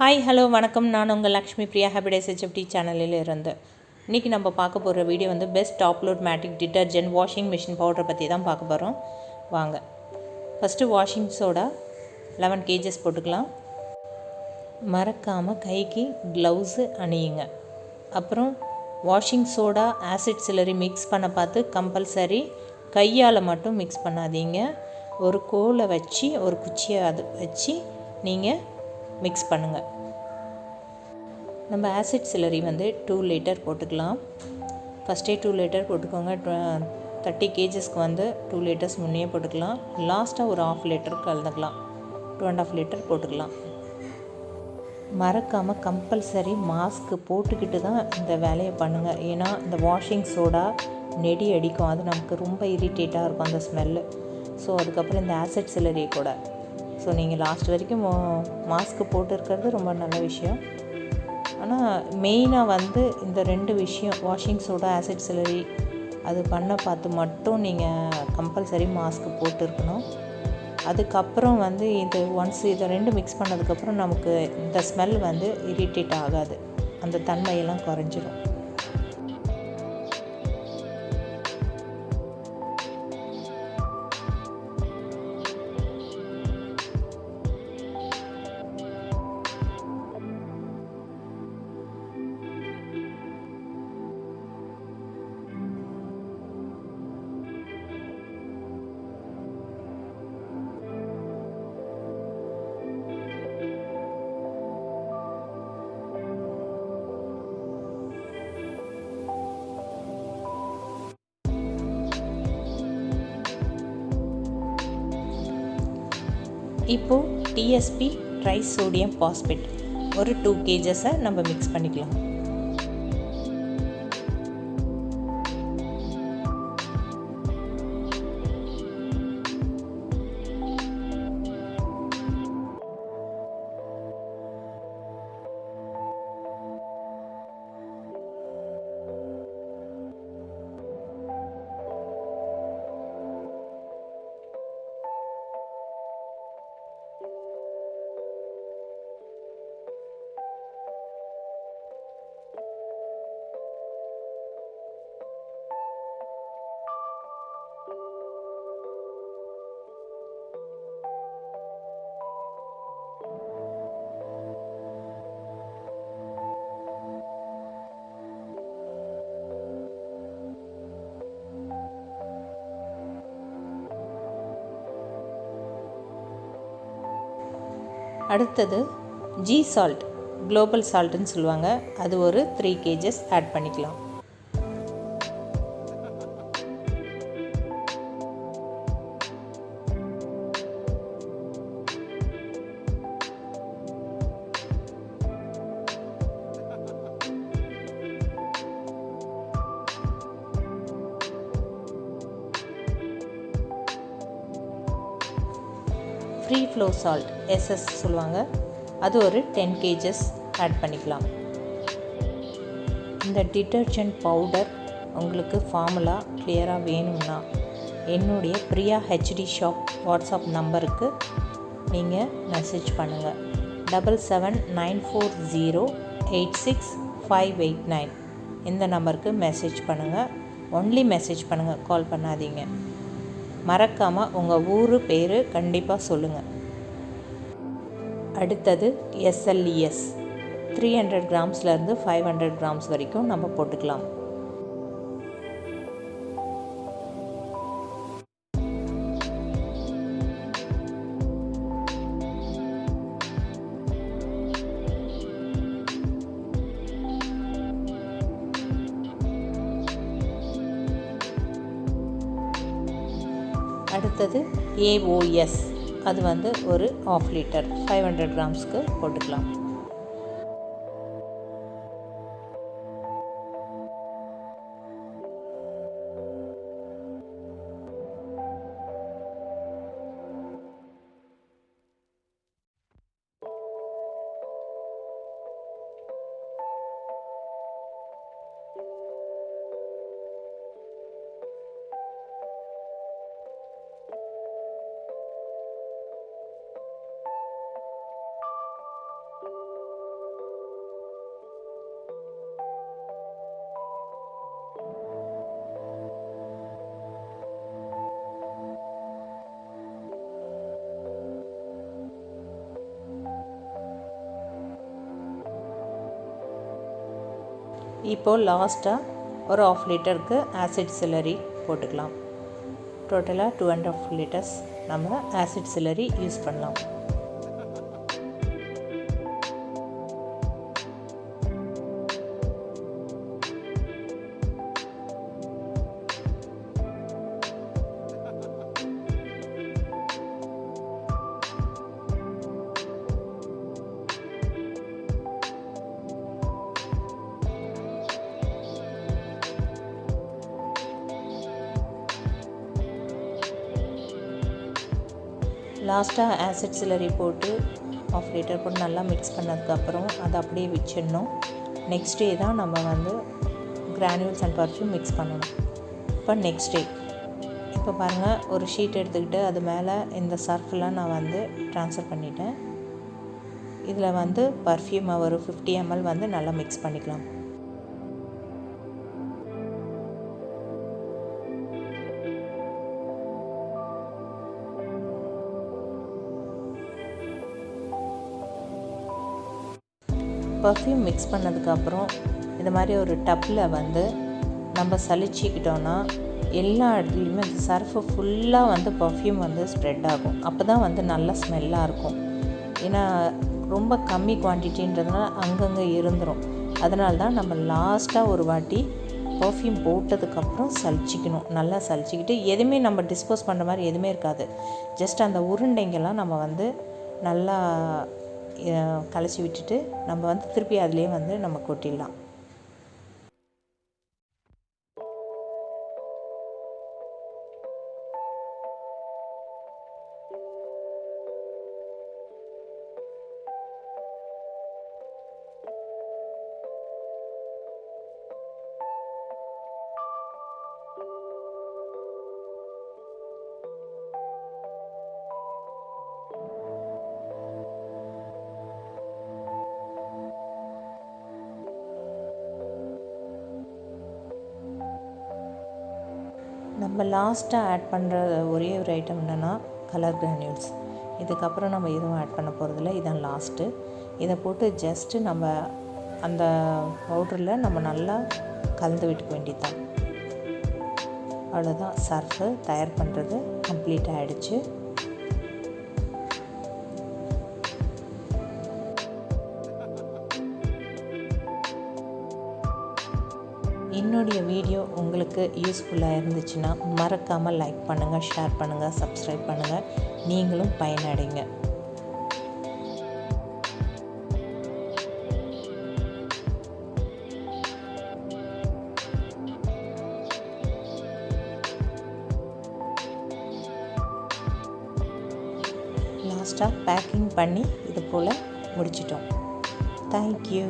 Hi hello வணக்கம். நான் உங்கள் laxmipriya ஹேபிடேஸ் HFT சேனலில் இருந்து இன்றைக்கி நம்ம பார்க்க போகிற video best top load மேட்டிக் detergent washing machine பவுடரை பற்றி தான் பார்க்க போகிறோம். வாங்க. ஃபஸ்ட்டு வாஷிங் சோடா 11 kgs போட்டுக்கலாம். மறக்காமல் கைக்கு க்ளவுஸு அணியுங்க. அப்புறம் வாஷிங் சோடா ஆசிட் சிலரி மிக்ஸ் பண்ண பார்த்து கம்பல்சரி கையால் மட்டும் மிக்ஸ் பண்ணாதீங்க. ஒரு கோலை வச்சு ஒரு குச்சியை அது வச்சு நீங்கள் மிக்ஸ் பண்ணுங்கள். நம்ம ஆசிட் சிலரி 2 லிட்டர் போட்டுக்கலாம். ஃபஸ்ட்டே 2 லிட்டர் போட்டுக்கோங்க. 30 kgsக்கு 2 லிட்டர்ஸ் முன்னே போட்டுக்கலாம். லாஸ்ட்டாக ஒரு 1/2 லிட்டர் கலந்துக்கலாம். 2.5 லிட்டர் போட்டுக்கலாம். மறக்காமல் கம்பல்சரி மாஸ்க்கு போட்டுக்கிட்டு தான் இந்த வேலையை பண்ணுங்கள். ஏன்னா இந்த வாஷிங் சோடா நெடி அடிக்கும், அது நமக்கு ரொம்ப இரிட்டேட்டாக இருக்கும் அந்த ஸ்மெல்லு. ஸோ அதுக்கப்புறம் இந்த ஆசிட் சிலரி கூட ஸோ நீங்கள் லாஸ்ட் வரைக்கும் மாஸ்க்கு போட்டு இருக்கிறது ரொம்ப நல்ல விஷயம். ஆனால் மெயினாக இந்த 2 விஷயம் வாஷிங் சோடா ஆசிட் சிலரி அது பண்ண பார்த்து மட்டும் நீங்கள் கம்பல்சரி மாஸ்க்கு போட்டு இருக்கணும். அதுக்கப்புறம் இது ஒன்ஸ் இதை 2 மிக்ஸ் பண்ணதுக்கப்புறம் நமக்கு இந்த ஸ்மெல் இரிட்டேட் ஆகாது, அந்த தன்மையெல்லாம் குறைஞ்சிரும். இப்போது டிஎஸ்பி ட்ரை சோடியம் பாஸ்பேட் ஒரு 2 kgs நம்ம மிக்ஸ் பண்ணிக்கலாம். அடுத்தது ஜி சால்ட், குளோபல் சால்ட்டுன்னு சொல்லுவாங்க, அது ஒரு 3 kgs ஆட் பண்ணிக்கலாம். ஃப்ரீ ஃப்ளோ சால்ட் எஸ்எஸ் சொல்லுவாங்க, அது ஒரு 10 kgs ஆட் பண்ணிக்கலாம். இந்த டிட்டர்ஜென்ட் பவுடர் உங்களுக்கு ஃபார்முலா கிளியராக வேணும்னா என்னுடைய பிரியா ஹெச்டி ஷாப் வாட்ஸ்அப் நம்பருக்கு நீங்கள் மெசேஜ் பண்ணுங்கள். 7794086589 இந்த நம்பருக்கு மெசேஜ் பண்ணுங்கள். ஒன்லி மெசேஜ் பண்ணுங்கள், கால் பண்ணாதீங்க. மறக்காமல் உங்கள் ஊர் பேர் கண்டிப்பாக சொல்லுங்கள். அடுத்தது எஸ்எல்இஎஸ் 300 கிராம்ஸ்லேருந்து 500 கிராம்ஸ் வரைக்கும் நம்ம போட்டுக்கலாம். அடுத்தது ஏஓஎஸ், அது ஒரு 1/2 லிட்டர் 500 கிராம்ஸ்க்கு போட்டுக்கலாம். இப்போது லாஸ்ட்டாக ஒரு 1/2 லிட்டருக்கு ஆசிட் சில்லரி போட்டுக்கலாம். டோட்டலாக 2.5 லிட்டர்ஸ் நம்ம ஆசிட் சில்லரி யூஸ் பண்ணலாம். லாஸ்ட்டாக ஆசிட் சில்லரி போட்டு 1/2 லிட்டர் போட்டு நல்லா மிக்ஸ் பண்ணதுக்கப்புறம் அதை அப்படியே வச்சிடணும். நெக்ஸ்ட் டே தான் நம்ம வந்து கிரானியூல்ஸ் அண்ட் பர்ஃப்யூம் மிக்ஸ் பண்ணணும். இப்போ நெக்ஸ்ட் டே இப்போ பாருங்கள், ஒரு ஷீட் எடுத்துக்கிட்டு அது மேலே இந்த சர்ஃப்லாம் நான் வந்து ட்ரான்ஸ்ஃபர் பண்ணிட்டேன். இதில் வந்து பர்ஃப்யூமை ஒரு 50 ml வந்து நல்லா மிக்ஸ் பண்ணிக்கலாம். பர்ஃப்யூம் மிக்ஸ் பண்ணதுக்கப்புறம் இந்த மாதிரி ஒரு டப்பில் வந்து நம்ம சலிச்சிக்கிட்டோன்னா எல்லா இடத்துலையுமே அந்த சர்ஃபு ஃபுல்லாக வந்து பர்ஃப்யூம் வந்து ஸ்ப்ரெட் ஆகும். அப்போ தான் வந்து நல்ல ஸ்மெல்லாக இருக்கும். ஏன்னா ரொம்ப கம்மி குவான்டிட்டின்றதுனால அங்கங்கே இருந்துடும். அதனால தான் நம்ம லாஸ்ட்டாக ஒரு வாட்டி பர்ஃப்யூம் போட்டதுக்கப்புறம் சலிச்சிக்கணும். நல்லா சலிச்சிக்கிட்டு எதுவுமே நம்ம டிஸ்போஸ் பண்ணுற மாதிரி எதுவுமே இருக்காது. ஜஸ்ட் அந்த உருண்டைங்கெல்லாம் நம்ம வந்து நல்லா கலச்சி விட்டுட்டு நம்ம வந்து திருப்பி அதிலே வந்து நம்ம கொட்டிடலாம். நம்ம லாஸ்ட்டாக ஆட் பண்ணுற ஒரே ஒரு ஐட்டம் என்னென்னா கலர் கிரானியூல்ஸ். இதுக்கப்புறம் நம்ம எதுவும் ஆட் பண்ண போகிறதில்ல. இதான் லாஸ்ட்டு. இதை போட்டு ஜஸ்ட்டு நம்ம அந்த பவுடரில் நம்ம நல்லா கலந்து விட்டுக்க வேண்டியதுதான். அவ்வளோதான், சர்ஃபு தயார் பண்ணுறது கம்ப்ளீட் ஆகிடுச்சு. என்னுடைய வீடியோ உங்களுக்கு யூஸ்ஃபுல்லாக இருந்துச்சுன்னா மறக்காமல் லைக் பண்ணுங்கள், ஷேர் பண்ணுங்கள், சப்ஸ்கிரைப் பண்ணுங்கள். நீங்களும் பயனடைங்க. லாஸ்ட்டாக பேக்கிங் பண்ணி இது போல் முடிச்சிட்டோம். தேங்க்யூ.